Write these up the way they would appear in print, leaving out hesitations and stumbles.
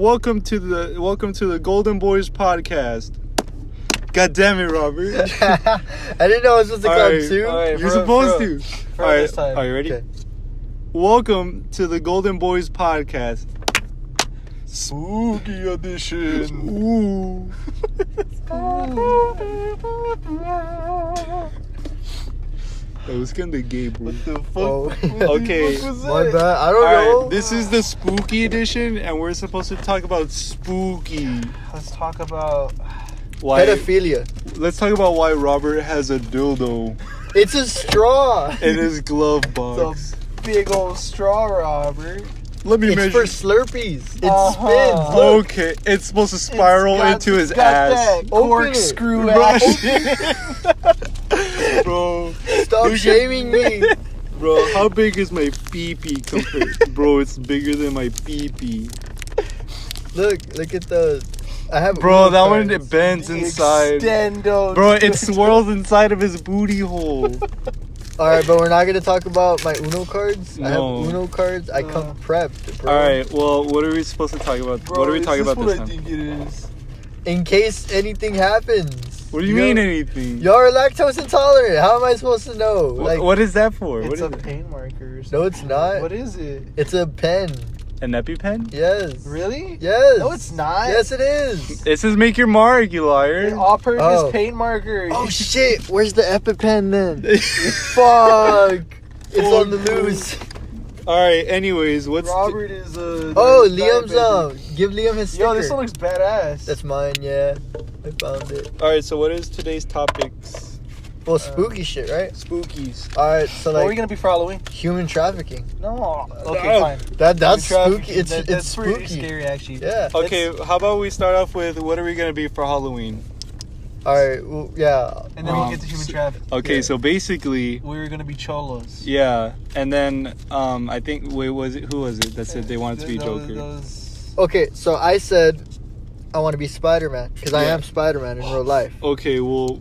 Welcome to the Golden Boys podcast. God damn it, Robert. I didn't know I was supposed to come too. Right, you're supposed to. All right, are you ready? Okay. Welcome to the Golden Boys podcast. Spooky edition. Ooh. That was kind of gay, bro. What the fuck? Oh. Okay. What was that? My bad. I don't know. This is the spooky edition, and we're supposed to talk about spooky. Let's talk about Why? Pedophilia. Let's talk about why Robert has a dildo It's a straw. in his glove box. the big old straw, Robert. Let me It's measure. for Slurpees. It Uh-huh. spins. Look. Okay, it's supposed to spiral into his It's got ass. that Open corkscrew it. ass. Bro, Stop look at- shaming me. bro, how big is my pee-pee compared? Bro, it's bigger than my pee-pee. Look at the. I have. Bro, Uno that one cards. it bends inside. Extendo. Bro, it swirls inside of his booty hole. All right, but we're not gonna talk about my Uno cards. I No. have Uno cards. I come prepped, bro. All right, well, what are we supposed to talk about? Bro, what are we talking about what this I time? think it is. In case anything happens. What do you mean anything? Y'all are lactose intolerant. How am I supposed to know? What is that for? What It's is a it? paint marker. Or No, it's something. not. What is it? It's a pen. An EpiPen? Yes. Really? Yes. No, it's not. Yes, it is. It says make your mark, you An liar. all-purpose Oh. paint marker. Oh shit! Where's the EpiPen then? Fuck! It's on the loose. Alright, anyways, what's... Robert is a. Oh, Liam's give Liam his sticker. Yo, this one looks badass. That's mine. Yeah, I found it. Alright, so what is today's topics? Well, spooky shit, right? Spookies. All right, so What are we like gonna be for Halloween? human trafficking. No. Okay, fine. That's Human spooky. trafficking, It's that's pretty spooky. scary, actually. Yeah. Okay, how about we start off with what are we going to be for Halloween? All right. Well, yeah. And then we'll get to human trafficking. Okay, Yeah. so basically... We were gonna be cholos. Yeah, and then I think who was it that said they wanted to be Joker? Those... Okay, so I said I want to be Spider-Man because I Yeah. am Spider-Man in real life. Okay, well,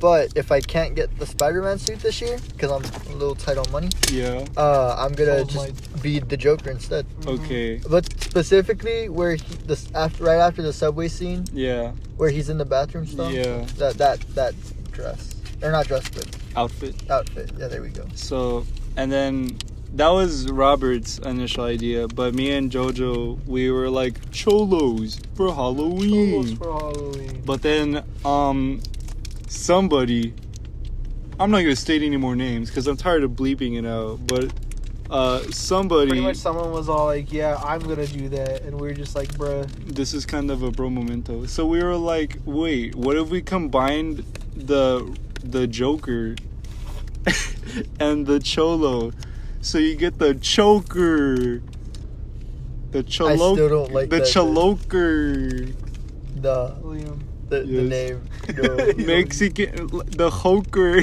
But if I can't get the Spider-Man suit this year because I'm a little tight on money, yeah, I'm gonna Oh just be the Joker instead. okay, But specifically where right after the subway scene yeah, where he's in the bathroom stuff. yeah, That dress or not dress but outfit. outfit. Yeah, there we go. So, and then that was Robert's initial idea, but me and Jojo, we were like cholos for Halloween. Cholos for Halloween. But then somebody, I'm not gonna state any more names because I'm tired of bleeping it out, but somebody, Pretty much someone was all like, yeah, I'm gonna do that. And we are just like, bruh. this is kind of a bro momento. So we were like, wait, what if we combined the Joker and the cholo? So you get the choker, the cholo, I still don't like the that. choloker, William. The Yes. name. No. Mexican, the hoker.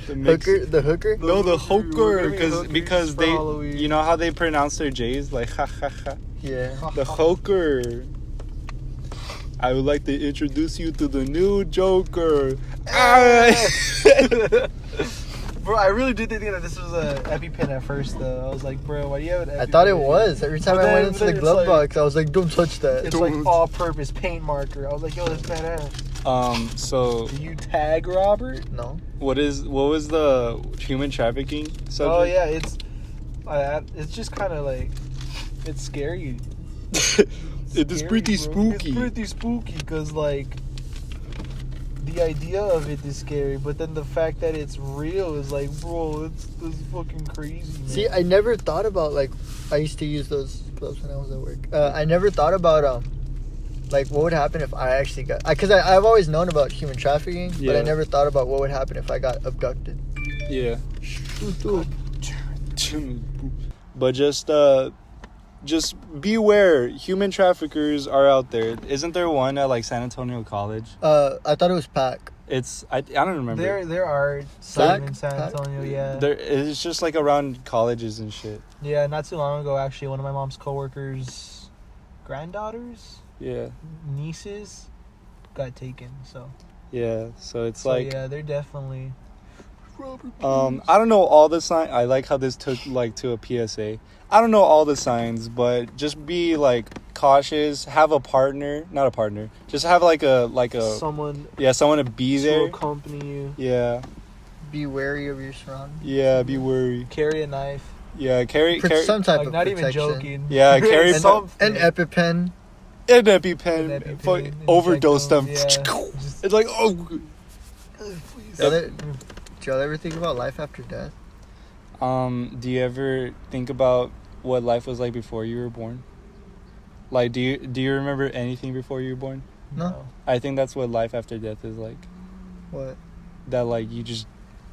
The hooker? No, the What do hoker, you mean hookers because for they, Halloween? you know how they pronounce their J's, like ha ha ha. Yeah. The hoker. I would like to introduce you to the new Joker. Bro, I really did think that this was a EpiPen at first, though. I was like, bro, why do you have an EpiPen? I thought it was. Every time But I then- went into the then glove it's like- box, I was like, don't touch that. It's like all-purpose paint marker. I was like, yo, that's badass. So Do you tag Robert? No. what was the human trafficking subject? Oh yeah, it's just kind of like it's scary. It is Scary, pretty bro. spooky. It's pretty spooky because like the idea of it is scary, but then the fact that it's real is like, bro, it's fucking crazy. Man. See, I never thought about, like, I used to use those gloves when I was at work. I never thought about, like, what would happen if I actually got... Because I've always known about human trafficking, but Yeah. I never thought about what would happen if I got abducted. Yeah. But just beware, human traffickers are out there. Isn't there one at like San Antonio College? I thought it was Pac. I don't remember. There are some in San Pack? Antonio, yeah. It's just like around colleges and shit. Yeah, not too long ago, actually, one of my mom's coworkers' granddaughters, Yeah. nieces, got taken. So Yeah. So it's so, like yeah, they're definitely I don't know all the signs. I like how this took like to a PSA. I don't know all the signs, but just be like cautious. Have a partner, not a partner. Just have like a Someone someone to be to there. accompany you. Yeah, Be wary of your surroundings. yeah. Be worried. Carry a knife. Yeah, carry. Some type Like, of not protection. even joking. Yeah, carry An, something. an EpiPen. An EpiPen. An EpiPen, Fuck, inject overdose them. them, yeah. Just- It's like oh. Do y'all ever think about life after death? Do you ever think about what life was like before you were born? Like, do you remember anything before you were born? No. I think that's what life after death is like. What? That like you just,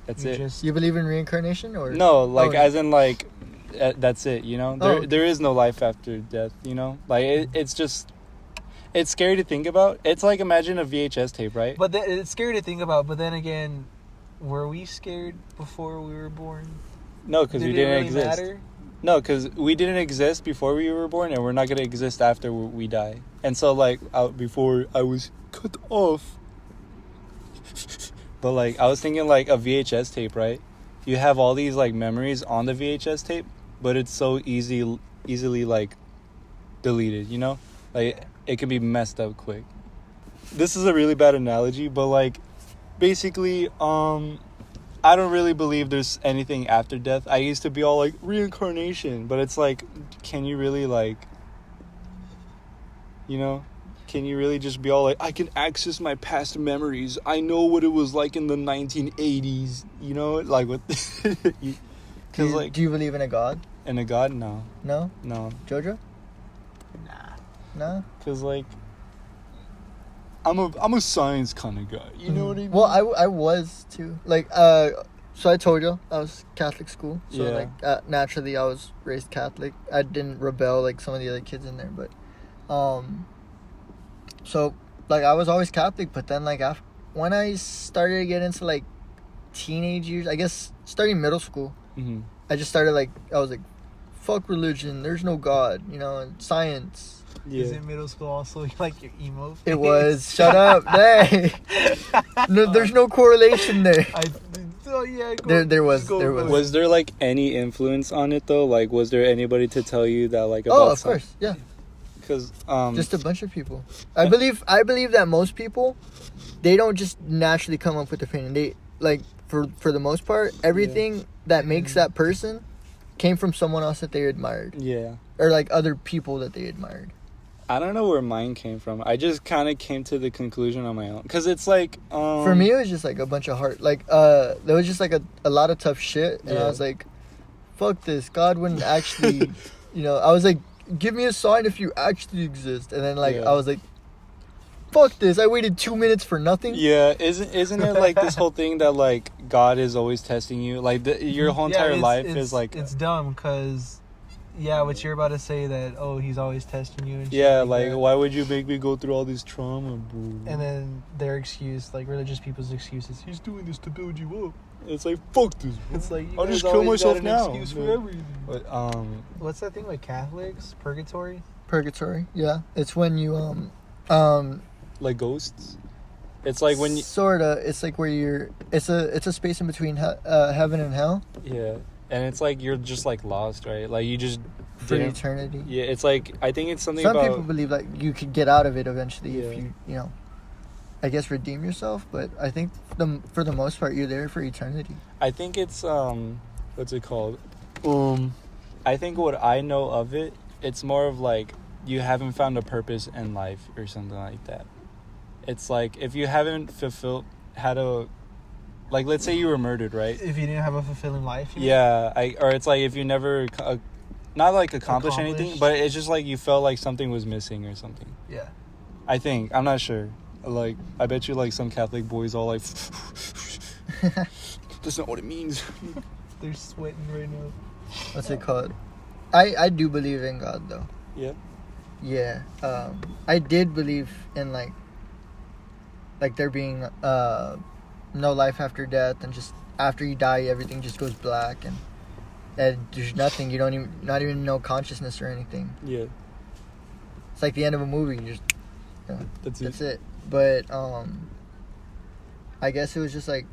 that's You it. just- You believe in reincarnation or No, like Oh, as in like, that's it. You know, Oh. there is no life after death. You know, like it's just, it's scary to think about. It's like imagine a VHS tape, right? But then, it's scary to think about. But then again, were we scared before we were born? No, because we Did it didn't really exist. matter? No, because we didn't exist before we were born, and we're not gonna exist after we die. And so, like, before I was cut off. But like, I was thinking like a VHS tape, right? You have all these like memories on the VHS tape, but it's so easily like deleted. You know, like it can be messed up quick. This is a really bad analogy, but like, basically, I don't really believe there's anything after death. I used to be all like reincarnation, but it's like, can you really like, you know, can you really just be all like, I can access my past memories. I know what it was like in the 1980s, you know, like what? Because like, do you believe in a god? in a god, no, No? no, Jojo? Nah. No? because like, I'm a science kind of guy. You know what I mean? Well, I was too. Like, so I told you I was Catholic school. So Yeah. like, naturally I was raised Catholic. I didn't rebel like some of the other kids in there, but, so like I was always Catholic. But then like when I started to get into like teenage years, I guess starting middle school, Mm-hmm. I just started like I was like, fuck religion. There's no God, you know, and science. Is Yeah. it middle school also like your emo? It was. Shut up. Hey. No, there's no correlation there. There was. Was there like any influence on it though? Like, was there anybody to tell you that like? Oh, of course, yeah. Because Just a bunch of people. I believe that most people, they don't just naturally come up with the opinion. They like for the most part, everything that makes that person came from someone else that they admired, yeah. or like other people that they admired. I don't know where mine came from. I just kind of came to the conclusion on my own. Because it's like... For me, it was just like a bunch of heart. Like, there was just like a lot of tough shit. And I was like, fuck this. God wouldn't actually... You know, I was like, give me a sign if you actually exist. And then like, Yeah. I was like, fuck this. I waited 2 minutes for nothing. Yeah, isn't it like this whole thing that like God is always testing you? Like your whole entire life is like... It's dumb because... Yeah, what you're about to say that, oh, he's always testing you and shit Yeah, like that. why would you make me go through all this trauma, bro? And then their excuse, like religious people's excuses, he's doing this to build you up. It's like, fuck this, bro. It's like, you I'll guys just kill always got myself an now. excuse for Yeah. everything. But, What's that thing with Catholics? Purgatory? Purgatory, yeah. It's when you, like ghosts? It's like when you... Sorta. It's like where you're... It's a space in between heaven and hell. Yeah. And it's like you're just like lost, right? Like you just... For didn't- eternity. Yeah, it's like... I think it's something Some about... people believe like you could get out of it eventually if Yeah. you know, I guess redeem yourself. But I think for the most part you're there for eternity. I think it's what's it called? I think what I know of it, it's more of like you haven't found a purpose in life or something like that. It's like if you haven't had a, like let's say you were murdered, right? If you didn't have a fulfilling life. you mean? Yeah, or it's like if you never not like accomplish anything, Accomplished. but it's just like you felt like something was missing or something. Yeah. I think, I'm not sure. Like I bet you like some Catholic boys all like that's not what it means. They're sweating right now. What's it called? I do believe in God though. Yeah. Yeah. I did believe in like there being no life after death, and just after you die everything just goes black, and there's nothing. You don't even not even know consciousness or anything. Yeah. It's like the end of a movie. You just That's that's it. But I guess it was just like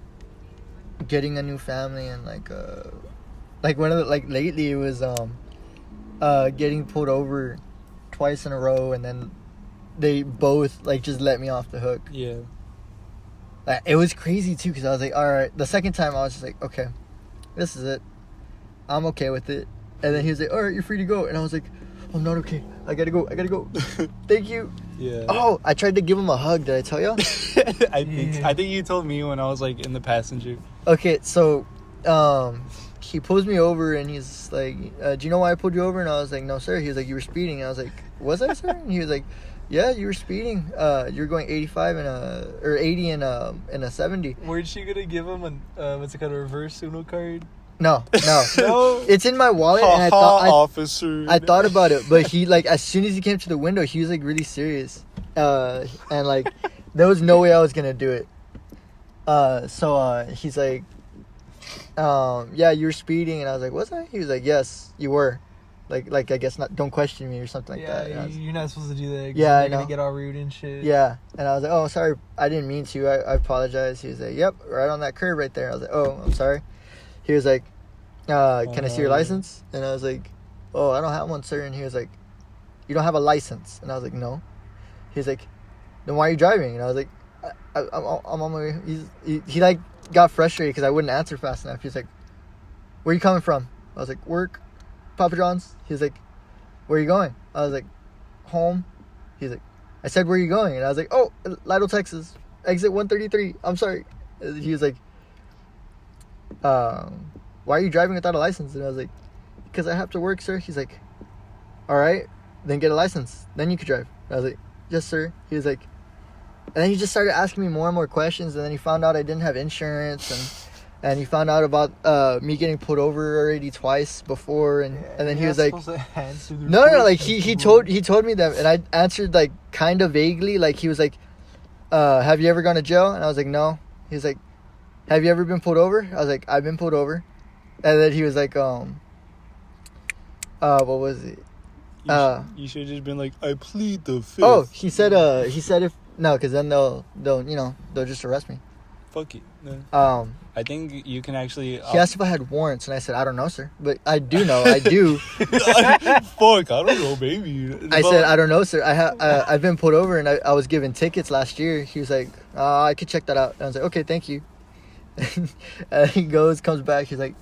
getting a new family and like one of the, like lately it was getting pulled over twice in a row, and then they both like just let me off the hook. Yeah. Like, it was crazy too, because I was like, all right. The second time I was just like, okay, this is it. I'm okay with it. And then he was like, all right, you're free to go. And I was like, I'm not okay. I gotta go. Thank you. Yeah. Oh, I tried to give him a hug. Did I tell you? I think you told me when I was like in the passenger. Okay, so he pulls me over and he's like, do you know why I pulled you over? And I was like, no, sir. He was like, you were speeding. And I was like, was I, sir? And he was like, yeah, you were speeding. You're going 85 or 80 in a 70. Weren't you gonna give him a what's it called, a reverse Uno card? No. No. It's in my wallet, and Officer. I thought about it, but he like as soon as he came to the window, he was like really serious, and like there was no way I was gonna do it. So he's like, yeah, you were speeding, and I was like, was I? He was like, yes, you were. Like I guess not. Don't question me or something like that. Yeah, you're not supposed to do that. 'Cause Yeah, I you're know. gonna get all rude and shit. Yeah, and I was like, oh, sorry, I didn't mean to. I apologize. He was like, yep, right on that curb right there. I was like, oh, I'm sorry. He was like, can I see your license? And I was like, oh, I don't have one, sir. And he was like, you don't have a license? And I was like, no. He was like, then why are you driving? And I was like, I'm on my way. He like got frustrated because I wouldn't answer fast enough. He was like, where are you coming from? I was like, work, Papa John's. He was like, where are you going? I was like, home. He's like, I said, where are you going? And I was like, oh, Lytle, Texas, exit 133. I'm sorry. He was like, why are you driving without a license? And I was like, because I have to work, sir. He's like, all right, then get a license, then you could drive. And I was like, yes, sir. He was like, and then he just started asking me more and more questions, and then he found out I didn't have insurance, and he found out about me getting pulled over already twice before, and then he was like, no, like he told me that, and I answered like kind of vaguely, like he was like, have you ever gone to jail? And I was like, no. He was like, have you ever been pulled over? I was like, I've been pulled over. And then he was like, what was it? You should have just been like, I plead the fifth. Oh, he said if no, because then they'll they'll just arrest me. Fuck it. No. I think you can actually. He asked if I had warrants, and I said I don't know, sir, but I do know. I do. Fuck, I don't know, baby. I said I don't know, sir. I've been pulled over, and I was given tickets last year. He was like, I could check that out. And I was like, okay, thank you. And he comes back. He's like,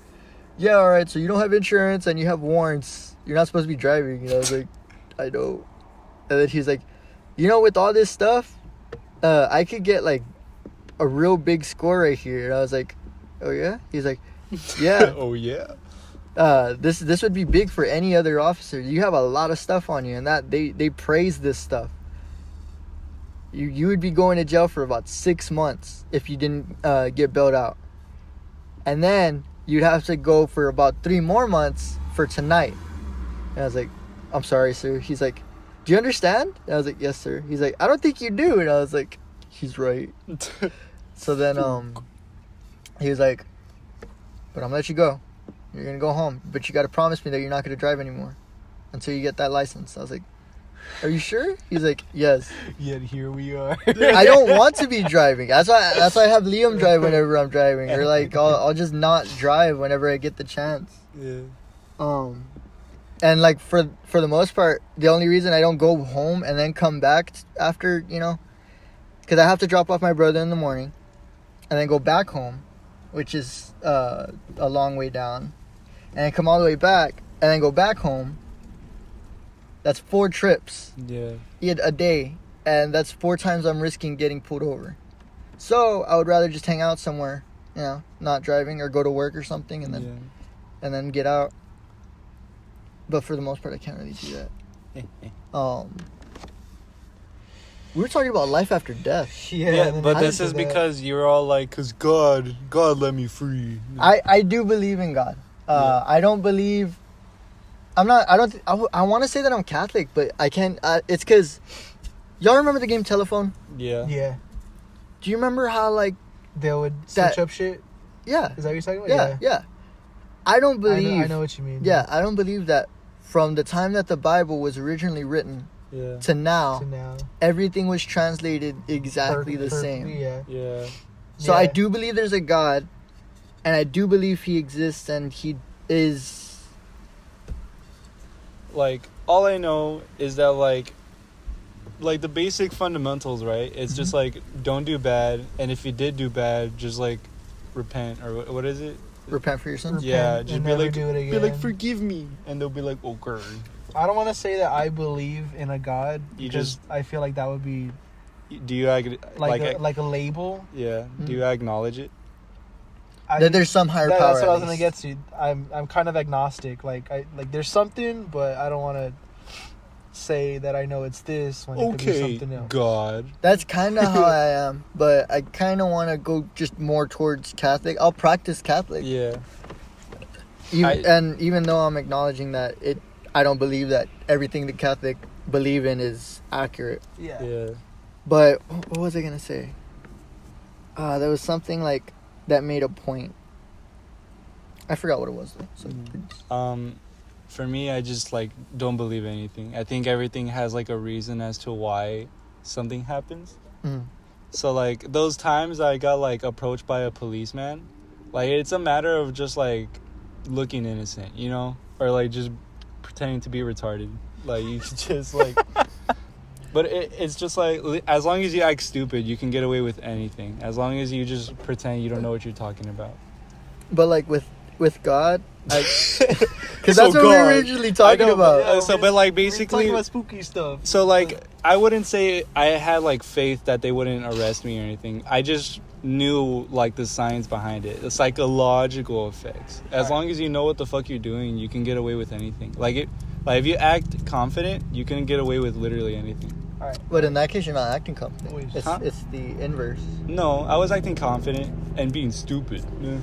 yeah, all right. So you don't have insurance and you have warrants. You're not supposed to be driving. And I was like, I know. And then he's like, with all this stuff, I could get like a real big score right here. And I was like, oh yeah. He's like, yeah. Oh yeah. This would be big for any other officer. You have a lot of stuff on you, and that they praise this stuff. You would be going to jail for about 6 months if you didn't get bailed out, and then you'd have to go for about 3 more months for tonight. And I was like, I'm sorry, sir. He's like, do you understand? And I was like, yes, sir. He's like, I don't think you do. And I was like, he's right. So then he was like, but I'm gonna let you go. You're gonna go home, but you gotta promise me that you're not gonna drive anymore until you get that license. I was like, are you sure? He's like, yes. Yet here we are. I don't want to be driving. That's why I have Liam drive whenever I'm driving, or like I'll just not drive whenever I get the chance. Yeah. And like for the most part, the only reason I don't go home and then come back after, because I have to drop off my brother in the morning, and then go back home, which is a long way down, and then come all the way back, and then go back home. That's 4 trips. Yeah. A day, and that's 4 times I'm risking getting pulled over. So I would rather just hang out somewhere, not driving, or go to work or something, and then get out. But for the most part, I can't really do that. We were talking about life after death. Yeah, but this is because you're all like, because God let me free. I do believe in God. I don't believe. I want to say that I'm Catholic, but I can't. It's because y'all remember the game Telephone? Yeah. Yeah. Do you remember how like they would switch up shit? Yeah. Is that what you're talking about? Yeah. I don't believe. I know what you mean. Yeah, I don't believe that from the time that the Bible was originally written to now, everything was translated exactly the same. Yeah. Yeah. So I do believe there's a God, and I do believe he exists, and he is. Like, all I know is that, like the basic fundamentals, right? It's just, like, don't do bad, and if you did do bad, just, like, repent, or what is it? Repent for your sins. Yeah, Repent just and be never like, do it be like, again. forgive me, and they'll be like, okay. I don't want to say that I believe in a God. You because just- I feel like that would be Do you like a label. yeah? Do you acknowledge it? That there's some higher power. That's what I was at gonna least. get to. I'm kind of agnostic. Like there's something, but I don't want to say that I know it's this when it could be Okay, something else. God. That's kind of how I am, but I kind of want to go just more towards Catholic. I'll practice Catholic, Yeah. and even though I'm acknowledging that I don't believe that everything the Catholic believe in is accurate. Yeah. Yeah. But what was I gonna say? There was something like that made a point. I forgot what it was though. So For me, I just, like, don't believe anything. I think everything has, like, a reason as to why something happens. Mhm. So, like, those times I got, like, approached by a policeman, like, it's a matter of just, like, looking innocent, you know? Or, like, just pretending to be retarded. Like, you could just, like... But it's just, like, as long as you act stupid, you can get away with anything. As long as you just pretend you don't know what you're talking about. But like with God, because So that's what we were God. originally talking I know, about. but- so, but, like, We're basically... talking about spooky stuff. So, like, I wouldn't say I had, like, faith that they wouldn't arrest me or anything. I just knew, like, the science behind it. The psychological effects. As Right. long as you know what the fuck you're doing, you can get away with anything. Like, if you act confident, you can get away with literally anything. All right. But in that case, you're not acting confident. Wait, It's, huh? it's the inverse. No, I was acting confident and being stupid. Yeah.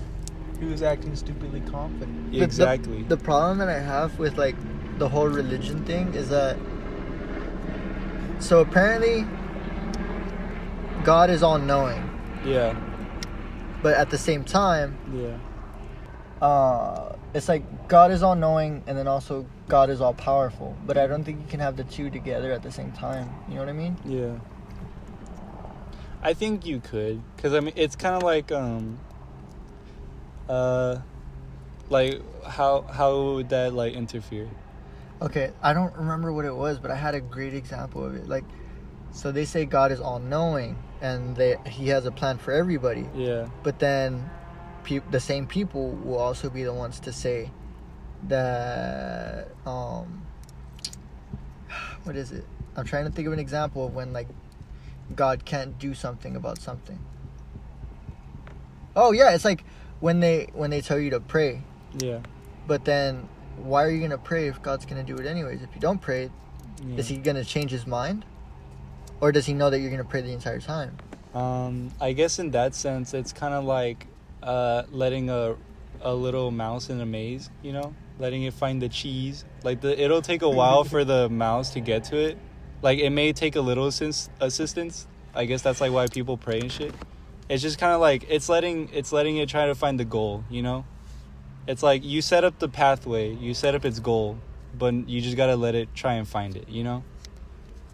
He was acting stupidly confident. The- Exactly. The problem that I have with like the whole religion thing is that so apparently God is all knowing, Yeah. but at the same time, Yeah. it's like God is all knowing and then also God is all powerful. But I don't think you can have the two together at the same time. You know what I mean? Yeah. I think you could, because I mean, it's kind of like how would that, like, interfere? Okay, I don't remember what it was, but I had a great example of it. Like, so they say God is all knowing and He has a plan for everybody. Yeah. But then the same people will also be the ones to say that what is it? I'm trying to think of an example of when like God can't do something about something. Oh yeah, it's like when they tell you to pray, Yeah. but then why are you gonna pray if God's gonna do it anyways? If you don't pray, Yeah. is He gonna change His mind, or does He know that you're gonna pray the entire time? I guess in that sense, it's kind of like letting a little mouse in a maze, you know, letting it find the cheese. Like, it'll take a while for the mouse to get to it. Like, it may take a little assistance. I guess that's like why people pray and shit. It's just kind of like it's letting it try to find the goal, you know. It's like you set up the pathway, you set up its goal, but you just gotta let it try and find it, you know.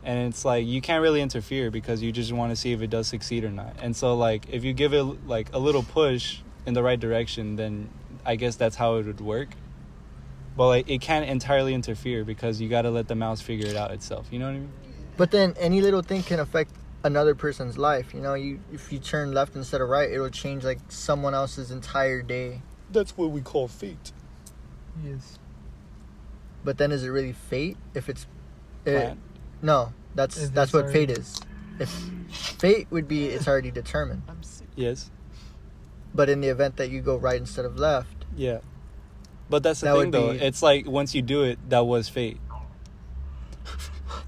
And it's like you can't really interfere because you just want to see if it does succeed or not. And so, like, if you give it like a little push in the right direction, then I guess that's how it would work. But like, it can't entirely interfere because you got to let the mouse figure it out itself. You know what I mean? But then any little thing can affect another person's life. You know, if you turn left instead of right, it'll change like someone else's entire day. That's what we call fate. Yes. But then is it really fate? If it's Plan. no, that's Is that's this what already- fate is. If fate would be it's already determined. Yes. But in the event that you go right instead of left, Yeah. But that's the That thing, would though. be- It's like once you do it, that was fate.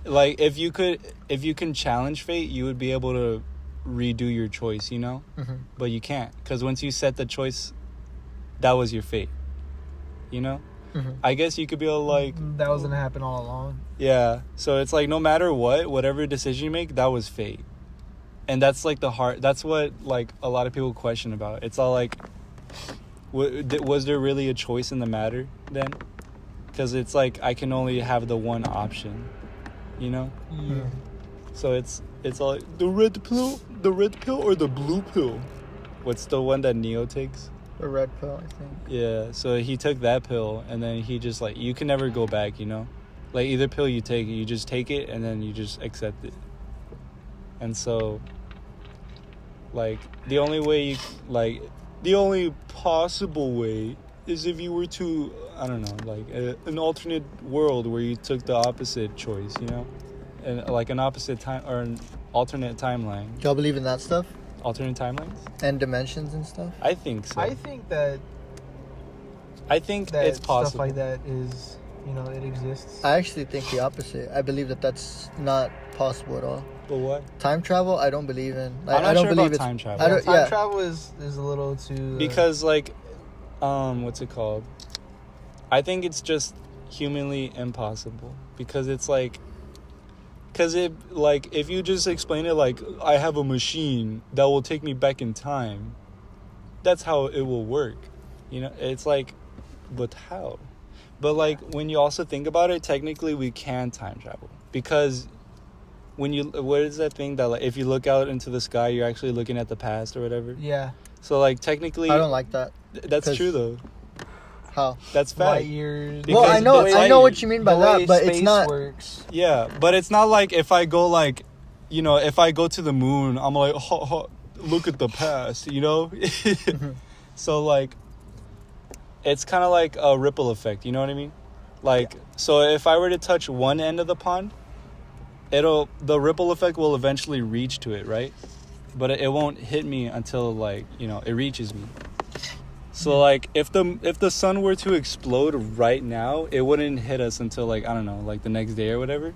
Like, if you can challenge fate, you would be able to redo your choice, you know? Mhm. But you can't, because once you set the choice, that was your fate. You know? Mhm. I guess you could be like, That was gonna happen all along. yeah. So it's like, no matter whatever decision you make, that was fate. And that's like that's what like a lot of people question about. It's all like, was there really a choice in the matter then? Because it's like, I can only have the one option, you know? Yeah. So it's all like, the red pill or the blue pill? What's the one that Neo takes? A red pill, I think. Yeah, so he took that pill, and then he just like, you can never go back, you know, like either pill you take, you just take it and then you just accept it. And so like the only way the only possible way is if you were to, I don't know, like an alternate world where you took the opposite choice, you know, and like an opposite time or an alternate timeline. Y'all believe in that stuff? Alternate timelines? And dimensions and stuff? I think so. I think that it's possible. stuff like that is, you know, it exists. I actually think the opposite. I believe that that's not possible at all. But what? Time travel, I don't believe in. I'm not I don't sure believe about it's time travel. I don't, Time yeah. travel is a little too Because like what's it called? I think it's just humanly impossible because it's like, because it like if you just explain it like I have a machine that will take me back in time, that's how it will work, you know. It's like, but how? But like when you also think about it, technically we can time travel because when you, what is that thing that like if you look out into the sky you're actually looking at the past or whatever. Yeah. So like technically I don't like that. That's 'Cause- true though. How? That's fact. Light years. Well, I know what you mean by the that, way but it's space not. works. Yeah, but it's not like if I go like, you know, if I go to the moon, I'm like, look at the past, you know? So like, it's kind of like a ripple effect, you know what I mean? Like, so if I were to touch one end of the pond, the ripple effect will eventually reach to it, right? But it won't hit me until like, you know, it reaches me. So like if the sun were to explode right now, it wouldn't hit us until like, I don't know, like the next day or whatever.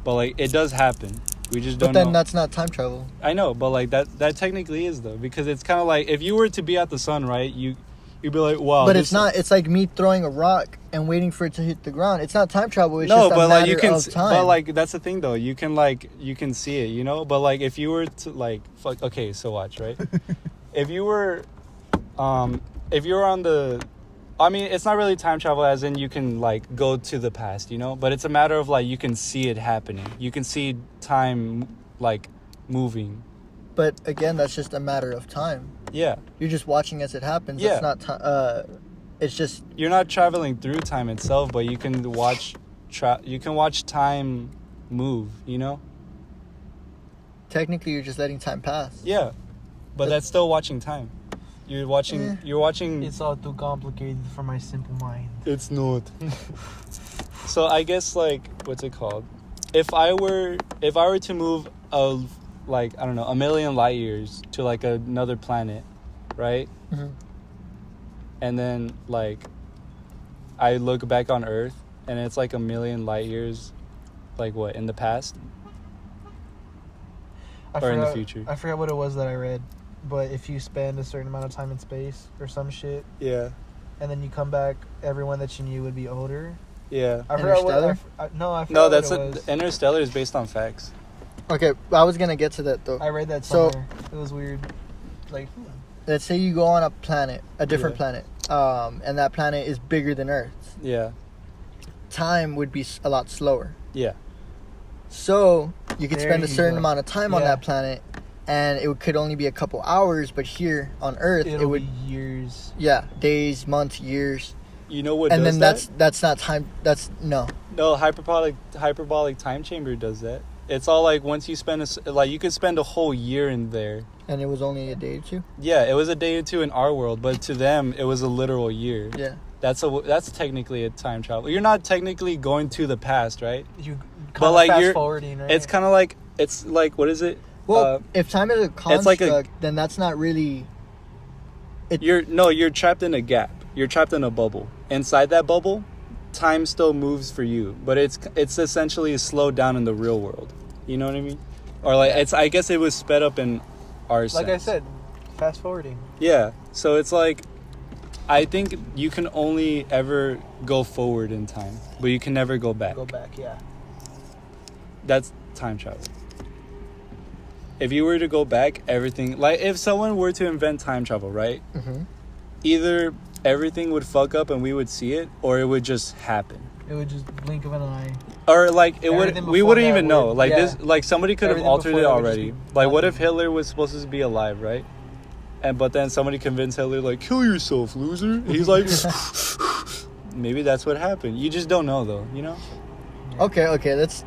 But like it does happen. We just don't But then know. that's not time travel. I know, but like that technically is though, because it's kind of like if you were to be at the sun, right? You'd be like, wow. But it's not. It's like me throwing a rock and waiting for it to hit the ground. It's not time travel. It's no, just a but matter like you can, of time. but like that's the thing though. You can see it, you know. But like if you were to like, okay, so watch, right? If you were on the, I mean, it's not really time travel as in you can like go to the past, you know, but it's a matter of like you can see it happening. You can see time like moving. But again, that's just a matter of time. Yeah. You're just watching as it happens. Yeah. It's not it's just You're not traveling through time itself, but you can watch time move, you know? technically you're just letting time pass. Yeah. But that's still watching time. You're watching It's all too complicated for my simple mind. It's not. So I guess like what's it called? If I were to move like I don't know, 1,000,000 light years to like another planet, right? Mm-hmm. And then like I look back on Earth and it's like 1,000,000 light years, like what, in the past or in the future? I forgot what it was that I read, but if you spend a certain amount of time in space or some shit, Yeah. and then you come back, everyone that you knew would be older. Yeah. I forgot what. Interstellar? I forgot No, what that's it was. Interstellar is based on facts. Okay, I was gonna get to that though. I read that So- somewhere. It was weird. Like, Let's say you go on a planet, a different Yeah. planet, and that planet is bigger than Earth. Yeah. Time would be a lot slower. Yeah. So you could There spend a you certain go. amount of time on Yeah. that planet, and it could only be a couple hours. But here on Earth, it'll it would, be years. yeah, days, months, years, You know what and does then that? that's not time. That's no. No, hyperbolic time chamber does that. It's all like once you spend you could spend a whole year in there. And it was only a day or two. Yeah, it was a day or two in our world, but to them it was a literal year. Yeah. That's technically a time travel. You're not technically going to the past, right? You But, kind of like, fast you're- forwarding, right? It's kind of like what is it? Well, if time is a it's like construct, then that's not really. You're trapped in a gap. You're trapped in a bubble. Inside that bubble, time still moves for you, but it's essentially slowed down in the real world. You know what I mean? Or like I guess it was sped up in our like I sense. said, fast forwarding. Yeah. So it's like I think you can only ever go forward in time, but you can never go back. Go back, yeah. That's time travel. If you were to go back, everything, like if someone were to invent time travel, right? Mm-hmm. Either everything would fuck up and we would see it, or it would just happen. It would just blink of an eye. Or like it would, Everything we before wouldn't that even know. would- Like yeah. this, like somebody could have Everything altered before it that would just already. be Like what if nothing. Hitler was supposed to be alive, right? but then somebody convinced Hitler like, kill yourself, loser. He's like, maybe that's what happened. You just don't know though, you know. Okay, let's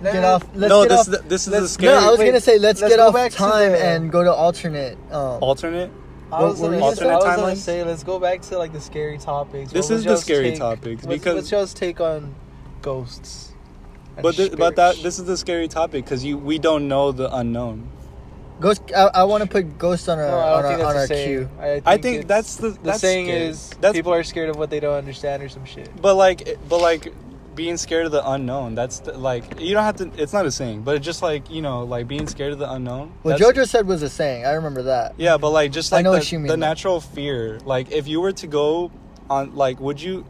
Nah. get off. Let's No, get this off. this is let's- the scary No, I was Wait, gonna say let's let's get go off back to time the- and go to alternate. alternate. I was What were gonna, you I was saying? gonna Timelines? say, let's go back to like the scary topics. This What is was the y'all's scary take- topics what's- because- what's y'all's take on ghosts? and But spirits? this is the scary topic because we don't know the unknown. Ghost. I want to put Ghost on our No, I don't on think our, on that's our the queue. saying. I think it's- that's the the saying scary. is That's people are scared of what they don't understand or some shit. But like being scared of the unknown. That's like you don't have to. It's not a saying, but it's just like like being scared of the unknown. What that's- JoJo said was a saying. I remember that. Yeah, but like just I like know what you mean, the though. natural fear. Like if you were to go on, like, would you?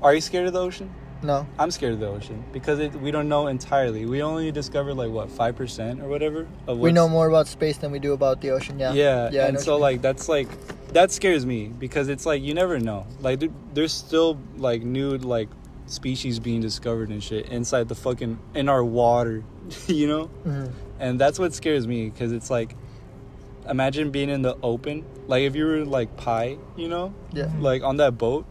Are you scared of the ocean? No. I'm scared of the ocean because we don't know entirely. We only discovered like what 5% or whatever of We know what's- more about space than we do about the ocean. Yeah. Yeah, Yeah. I and know so what you like that scares me because it's like you never know. Like there's still like new like species being discovered and shit inside the fucking in our water, you know. mean. Mhm. And that's what scares me because it's like, imagine being in the open. Like if you were like Pi, Yeah. like on that boat,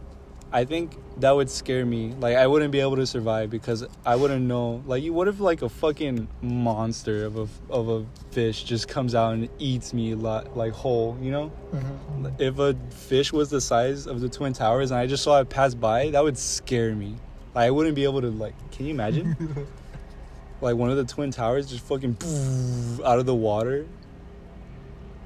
I think that would scare me. Like I wouldn't be able to survive because I wouldn't know. Like what if like a fucking monster of a fish just comes out and eats me like whole, Mhm. If a fish was the size of the Twin Towers and I just saw it pass by, that would scare me. Like, I wouldn't be able to like. Can you imagine? Like one of the Twin Towers just fucking out of the water.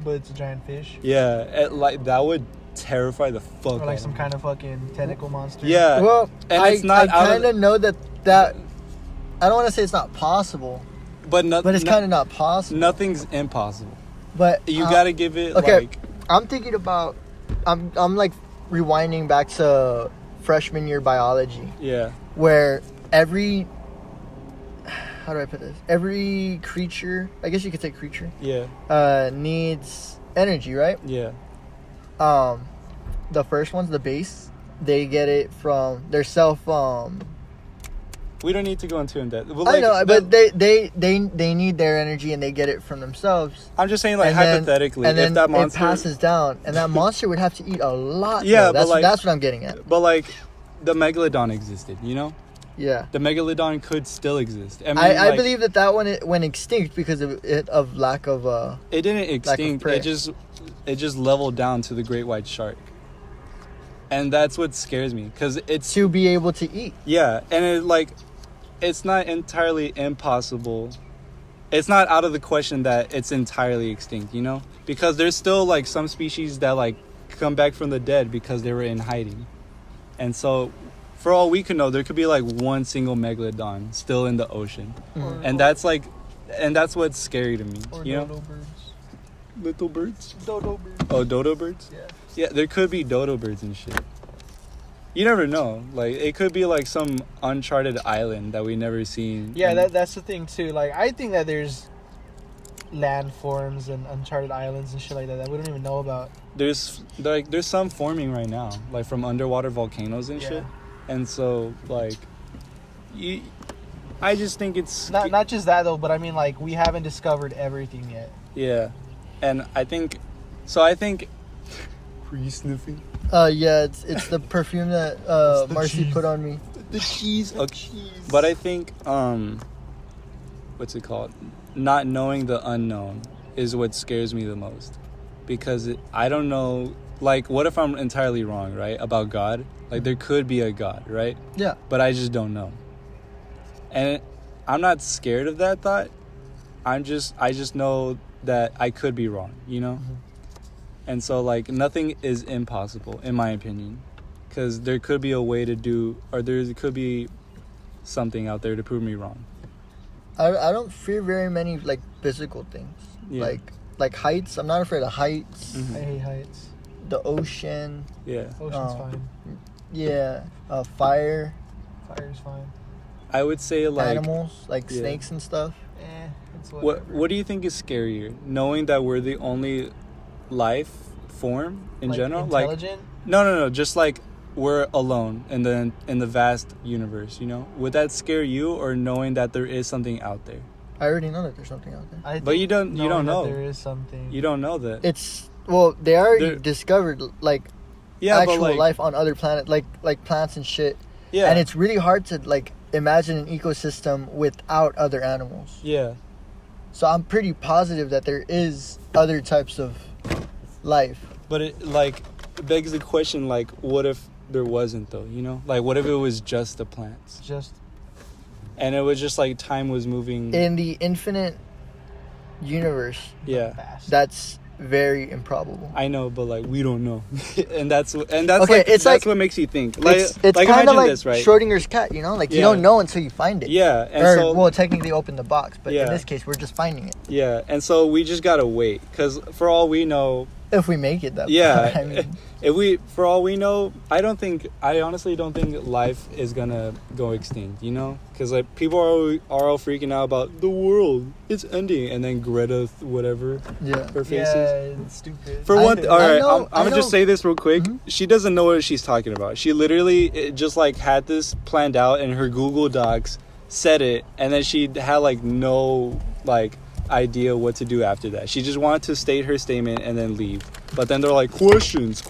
But it's a giant fish. Yeah, like that would terrify the fuck. Or out like of some me. kind of fucking tentacle monster. Yeah. Well, and I, it's not I out of kind of know that I don't want to say it's not possible, but but it's kind of not possible. nothing's impossible. But You gotta give it okay. like I'm thinking about. I'm like rewinding back to freshman year biology, yeah, where every. How do I put this? Every creature, I guess you could say creature, yeah, needs energy, right? yeah, The first one's the base. They get it from their self. we don't need to go into in depth. But, I like, know, but they need their energy and they get it from themselves. I'm just saying, like, And then- hypothetically, and if then that monster it passes down, and that monster would have to eat a lot. Yeah, though. but, like- that's what I'm getting at. But like, the megalodon existed, Yeah, The megalodon could still exist. I mean, I like, believe that one went extinct because of lack of. it didn't extinct. prey. It just leveled down to the great white shark, and that's what scares me because it's To be able to eat. yeah, and it's not entirely impossible. It's not out of the question that it's entirely extinct, because there's still like some species that like come back from the dead because they were in hiding, and so. For all we can know, there could be like one single megalodon still in the ocean, Mhm. and that's what's scary to me. Or You know, dodo birds. little birds. Dodo birds. Oh, dodo birds. Yeah. Yeah, there could be dodo birds and shit. You never know. Like it could be like some uncharted island that we never seen. Yeah, And that's the thing too. Like I think that there's landforms and uncharted islands and shit like that we don't even know about. there's some forming right now, like from underwater volcanoes and Yeah. shit. And so like, I just think it's Not just that though, but I mean like we haven't discovered everything yet. yeah, and I think Were you sniffing? Yeah, it's the perfume that It's the Marcy cheese. put on me. The cheese. But I think what's it called? Not knowing the unknown is what scares me the most, because I don't know. Like, what if I'm entirely wrong, right, about God? Like, there could be a God, right? Yeah. But I just don't know. And I'm not scared of that thought. I just know that I could be wrong, And so, like, nothing is impossible, in my opinion. Because there could be a way to do, or there could be something out there to prove me wrong. I don't fear very many like physical things. Yeah. Like heights. I'm not afraid of heights. Mhm. I hate heights. The ocean. Yeah. Ocean's Oh. fine. Yeah. Fire. Fire's fine. I would say, like, Animals like yeah. snakes and stuff. It's whatever. what do you think is scarier? Knowing that we're the only life form in Like, general? Like, intelligent? no, just like we're alone in the vast universe, Would that scare you, or knowing that there is something out there? I already know that there's something out there. I But you think don't knowing that know. there is something. You don't know that. It's Well, they already They're- discovered like Yeah, actual but like life on other planets, like plants and shit. yeah, And it's really hard to like imagine an ecosystem without other animals. yeah. So I'm pretty positive that there is other types of life. But it like begs the question, like, what if there wasn't though? You know, like, what if it was just the plants Just and it was just like time was moving? In the infinite universe, Yeah, fast. that's very improbable. I know, but like we don't know, and that's Okay, like, it's that's like- what makes you think. Like, It's like kind imagine of like this, right? Schrodinger's cat, you know? Like, you Yeah. don't know until you find it. Yeah, and Or, so well, technically open the box, but Yeah. in this case, we're just finding it. yeah, and so we just gotta wait, because for all we know, If we make it that yeah, far. I mean, for all we know, I honestly don't think life is gonna go extinct. You know, because like people are all freaking out about the world, it's ending, and then Greta, whatever, yeah. her faces. Yeah, it's stupid. For I- one, all I right, know- I'm I gonna just know. say this real quick. Mhm. She doesn't know what she's talking about. She literally just like had this planned out in her Google Docs, said it, and then she had like no like idea what to do after that. She just wanted to state her statement and then leave. But then they're like questions,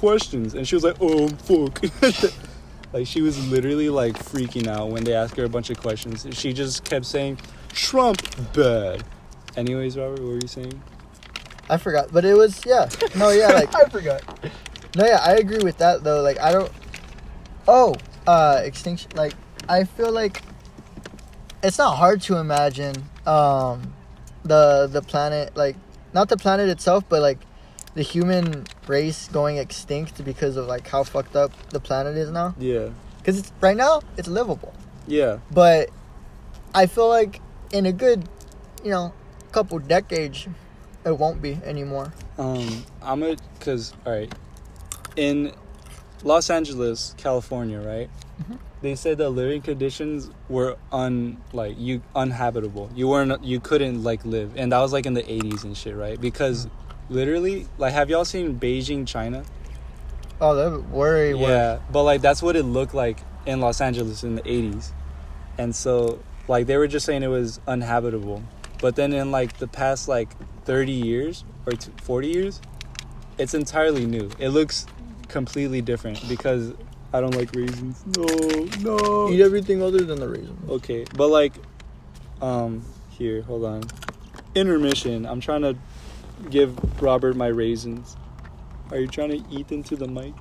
and she was like, oh fuck. Like she was literally like freaking out when they asked her a bunch of questions. She just kept saying, Trump bad. Anyways, Robert, what were you saying? I forgot. But it was, yeah. No, yeah, like, I forgot. no, yeah, I agree with that, though. Like, I don't. Extinction. Like, I feel like it's not hard to imagine the planet, like, not the planet itself, but like the human race going extinct because of like how fucked up the planet is now. Yeah. Because it's right now it's livable, Yeah. but I feel like in a good, couple decades, it won't be anymore. Cause all right, in Los Angeles, California, right? Mhm. They said the living conditions were uninhabitable. You couldn't like live, and that was like in the 80s and shit, right? Because literally, like, have y'all seen Beijing, China? Oh, they're worried. Yeah, but like that's what it looked like in Los Angeles in the 80s, and so like they were just saying it was uninhabitable. But then in like the past like 30 years or 40 years, it's entirely new. It looks completely different because I don't like raisins. No. Eat everything other than the raisins. Okay, but like, here, hold on. Intermission. I'm trying to give Robert my raisins. Are you trying to eat into the mic?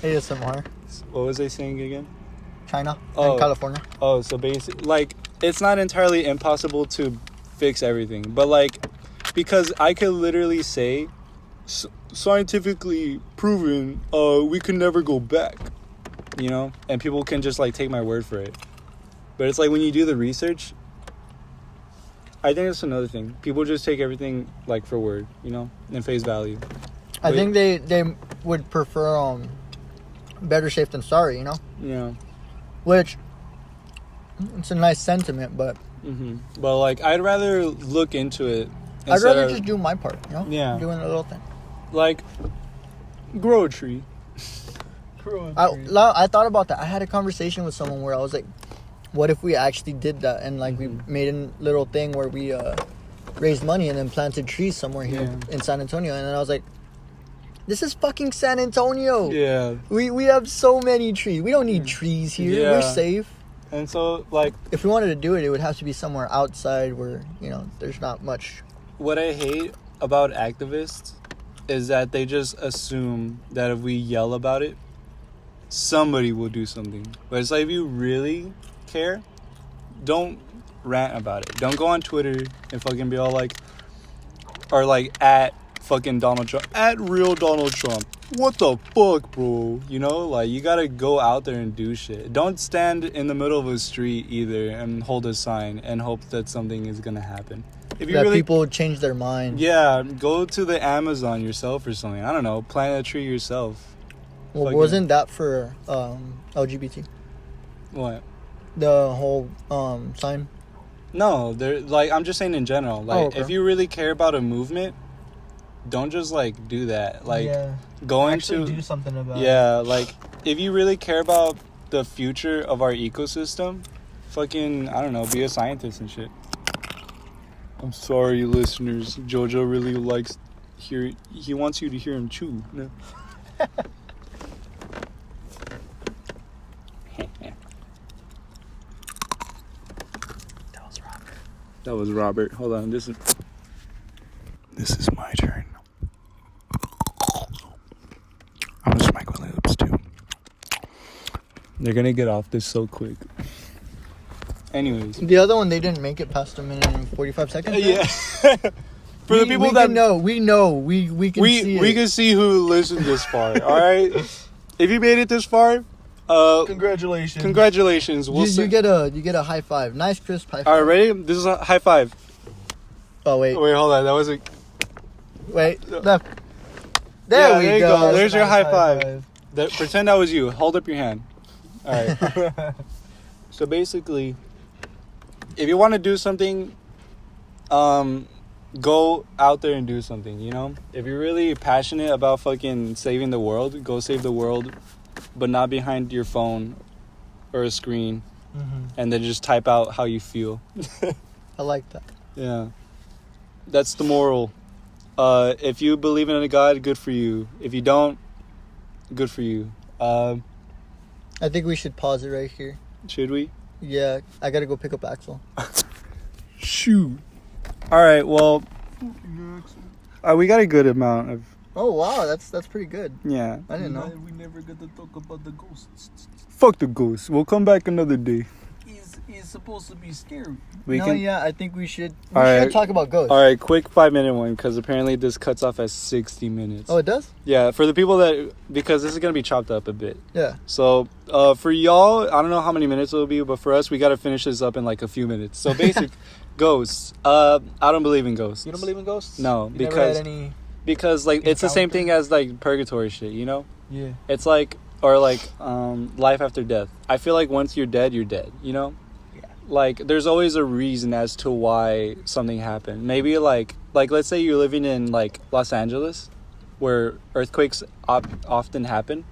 ASMR. What was I saying again? China Oh. and California. Oh, so basically, like, it's not entirely impossible to fix everything, but like, because I could literally say, scientifically proven, we can never go back, you know, and people can just like take my word for it. But it's like when you do the research, I think that's another thing. People just take everything like for word, you know, in face value. I Wait. think they would prefer better safe than sorry, Yeah. which it's a nice sentiment, but But like, I'd rather look into it. I'd instead rather of, just do my part, Yeah. doing a little thing. like grow a tree. I thought about that. I had a conversation with someone where I was like, what if we actually did that and like we made a little thing where we raised money and then planted trees somewhere here Yeah. in San Antonio, and then I was like, this is fucking San Antonio. Yeah. We have so many trees. We don't need trees here. Yeah. We're safe. And so, like, If we wanted to do it, it would have to be somewhere outside where, there's not much. what I hate about activists is that they just assume that if we yell about it, somebody will do something. But it's like, if you really care, don't rant about it. Don't go on Twitter and fucking be all like, or like at fucking Donald Trump, at real Donald Trump. What the fuck, bro? You know, like, you gotta go out there and do shit. Don't stand in the middle of a street either and hold a sign and hope that something is gonna happen. If you That really, people change their mind. yeah, go to the Amazon yourself or something. I don't know, plant a tree yourself. Well, fucking- wasn't that for LGBT? What? The whole sign? No, they're like, I'm just saying in general. Like, okay. if you really care about a movement, don't just like do that. Like, yeah. go Actually into do something about it. yeah, like, if you really care about the future of our ecosystem, fucking, I don't know, be a scientist and shit. I'm sorry, listeners. JoJo really likes hear. He wants you to hear him chew. No. That was Robert. Hold on. This is my turn. I'm gonna smack my lips too. They're gonna get off this so quick. Anyways. The other one, they didn't make it past a minute and 45 seconds. Yeah. For the people we that can know, we can see we it. can see who listened this far. All right. If you made it this far, Congratulations. congratulations. We'll you get a high five. Nice crisp high five. All right, ready? This is a high five. Oh wait. Wait, hold on. That wasn't. Wait. Left. There Yeah, we there you go. go. There's your Nice high five. Pretend that was you. Hold up your hand. All right. So basically, if you want to do something, go out there and do something. You know, if you're really passionate about fucking saving the world, go save the world, but not behind your phone or a screen, and then just type out how you feel. I like that. Yeah, that's the moral. If you believe in a God, good for you. If you don't, good for you. I think we should pause it right here. Should we? Yeah, I gotta go pick up Axel. Shoot. All right. Well, we got a good amount of. Oh wow, that's pretty good. Yeah. I didn't know. We never get to talk about the ghosts. Fuck the ghost. We'll come back another day. He's supposed to be scary. Yeah, I think we should. We All should right. talk about ghosts. All right, quick 5-minute one because apparently this cuts off at 60 minutes. Oh, it does? Yeah, for the people that because this is gonna be chopped up a bit. Yeah. So for y'all, I don't know how many minutes it'll be, but for us, we got to finish this up in like a few minutes. So basic ghosts. I don't believe in ghosts. You don't believe in ghosts? No, You because never had any... because like it's the same encounter? thing as like purgatory shit. You know, Yeah. it's like or like life after death. I feel like once you're dead, you're dead. You know. Like there's always a reason as to why something happened. Maybe like let's say you're living in like Los Angeles where earthquakes often happen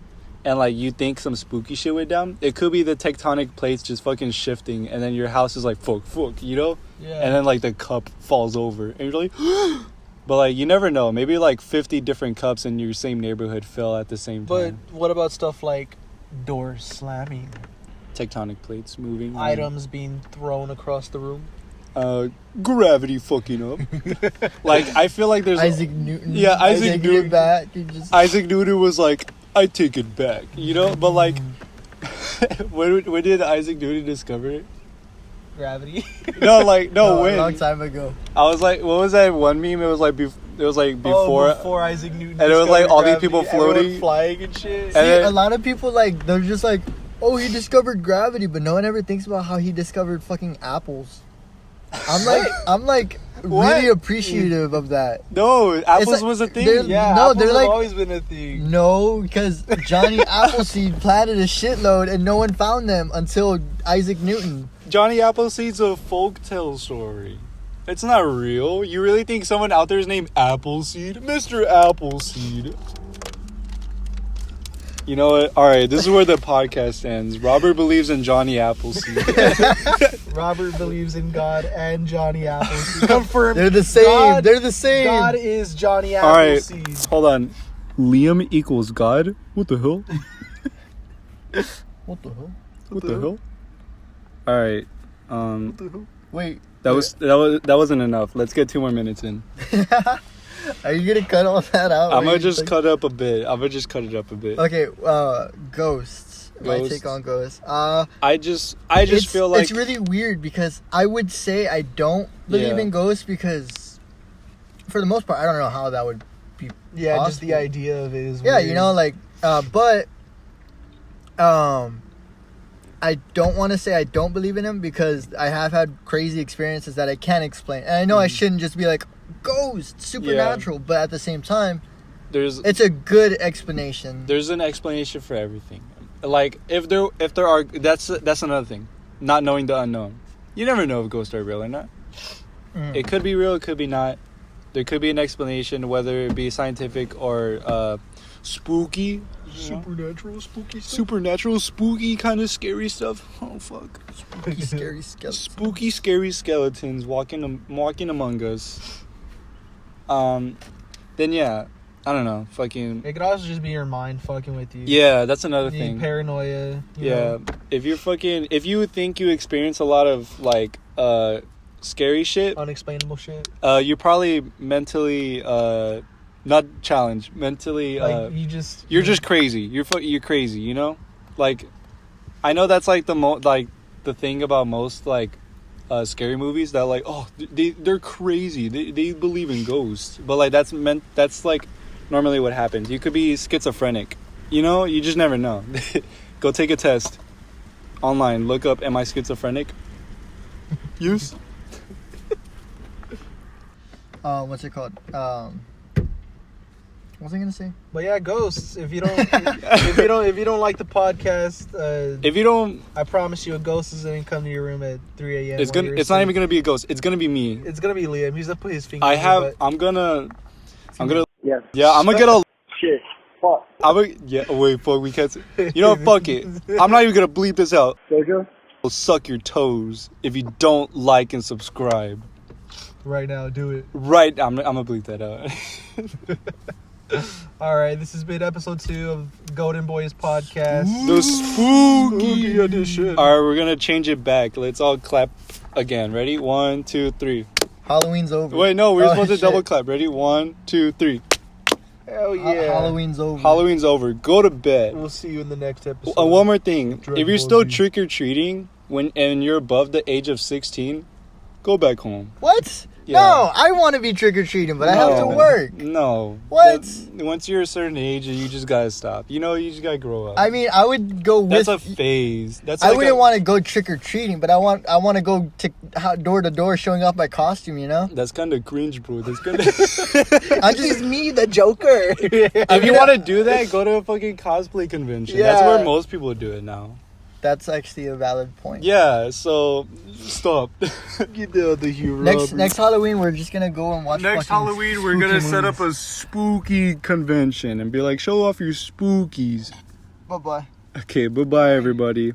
and like you think some spooky shit went down. It could be the tectonic plates just fucking shifting and then your house is like fuck, you know? Yeah. And then like the cup falls over and you're like but like you never know. Maybe like 50 different cups in your same neighborhood fell at the same But time. what about stuff like doors slamming? Tectonic plates moving. Items being thrown across the room? Gravity fucking up. Like I feel like there's Isaac Newton. Yeah, Isaac taking Newton. it back. He just... Isaac Newton was like, I take it back, you know? But like when did Isaac Newton discover it? Gravity. No, like no a when. long time ago. I was like, what was that one meme? It was like before before Isaac Newton. and it was, like, discovered all these gravity, people everyone floating. flying and shit. And See, then- a lot of people like they're just like, oh, he discovered gravity, but no one ever thinks about how he discovered fucking apples. I'm like What? really appreciative of that. No, apples like- was a thing. they're- Yeah, No, apples they're have like- always been a thing. No, because Johnny Appleseed planted a shitload and no one found them until Isaac Newton. Johnny Appleseed's a folktale story. It's not real. You really think someone out there is named Appleseed? Mr. Appleseed. You know what? All right, this is where the podcast ends. Robert believes in Johnny Appleseed. Robert believes in God and Johnny Appleseed. Confirmed. They're the same. God- They're the same. God is Johnny All right, Appleseed. hold on. Liam equals God? What the hell? What the hell? What the hell? All right. Wait, That wasn't enough. Let's get 2 more minutes in. are you gonna cut all that out? I'm Or gonna you just think- cut up a bit. I'm gonna just cut it up a bit. Okay, ghosts. My Ghosts. take on ghosts. I just feel like it's really weird because I would say I don't believe Yeah. in ghosts because, for the most part, I don't know how that would be. Yeah, possible. just the idea of it is Yeah, weird. you know, like, I don't want to say I don't believe in them because I have had crazy experiences that I can't explain, and I know I shouldn't just be like ghosts, supernatural, but at the same time, there's it's a good explanation. there's an explanation for everything. Like if there are that's another thing. Not knowing the unknown. You never know if ghosts are real or not. Mm. It could be real, it could be not. There could be an explanation, whether it be scientific or spooky. Supernatural, spooky stuff. Supernatural, spooky kind of scary stuff. Oh fuck. Spooky, scary skeletons. Spooky, scary skeletons walking among us. then yeah, I don't know, fucking. It could also just be your mind fucking with you. Yeah, that's another You thing. paranoia. You Yeah, know. if you think you experience a lot of like scary shit, Unexplainable shit. you're probably mentally not challenged, mentally Like you're just crazy. You're crazy, you know? Like I know that's like the thing about most like scary movies that like, oh, they're crazy. They believe in ghosts. But like that's like normally what happens. You could be schizophrenic. You know, you just never know. Go take a test online. Look up, am I schizophrenic? Use. What's it called? What was I gonna say? But yeah, ghosts. If you don't like the podcast, If you don't, I promise you, a ghost is gonna come to your room at 3 a.m. it's not even gonna be a ghost. It's gonna be me. It's gonna be Liam. He's gonna put his finger. I'm gonna. Yes. Yeah, I'm gonna get a. Shit. Fuck. Wait, fuck, we can't. You know, fuck it. I'm not even gonna bleep this out. Jojo? I'll suck your toes if you don't like and subscribe. right now. Do it. Right, I'm gonna bleep that out. All right, this has been episode 2 of Golden Boys podcast. The spooky edition. All right, we're gonna change it back. Let's all clap again. Ready? 1, 2, 3. Halloween's over. Wait, no, we're supposed to shit. double clap. Ready? 1, 2, 3. Hell yeah. Halloween's over. Halloween's over. Go to bed. We'll see you in the next episode. One more thing. Drug If you're still Ball Z. trick or treating and you're above the age of 16, go back home. What? Yeah. No, I want to be trick or treating, but I have to No. work. No. What? Once you're a certain age, you just gotta stop. You know, you just gotta grow up. I mean, I would go with. That's a phase. That's I like wouldn't want to go trick or treating, but I want to go door to door showing off my costume. You know, That's kind of cringe, bro. That's kind of. I'm just me, the Joker. If you want to do that, go to a fucking cosplay convention. That's Yeah. where most people do it now. That's actually a valid point. Yeah. So stop. You know the hero. Next Halloween, we're just gonna go and watch. Next fucking Halloween, we're gonna spooky set up movies. a spooky convention and be like, show off your spookies. Bye bye. Okay. Bye bye, everybody.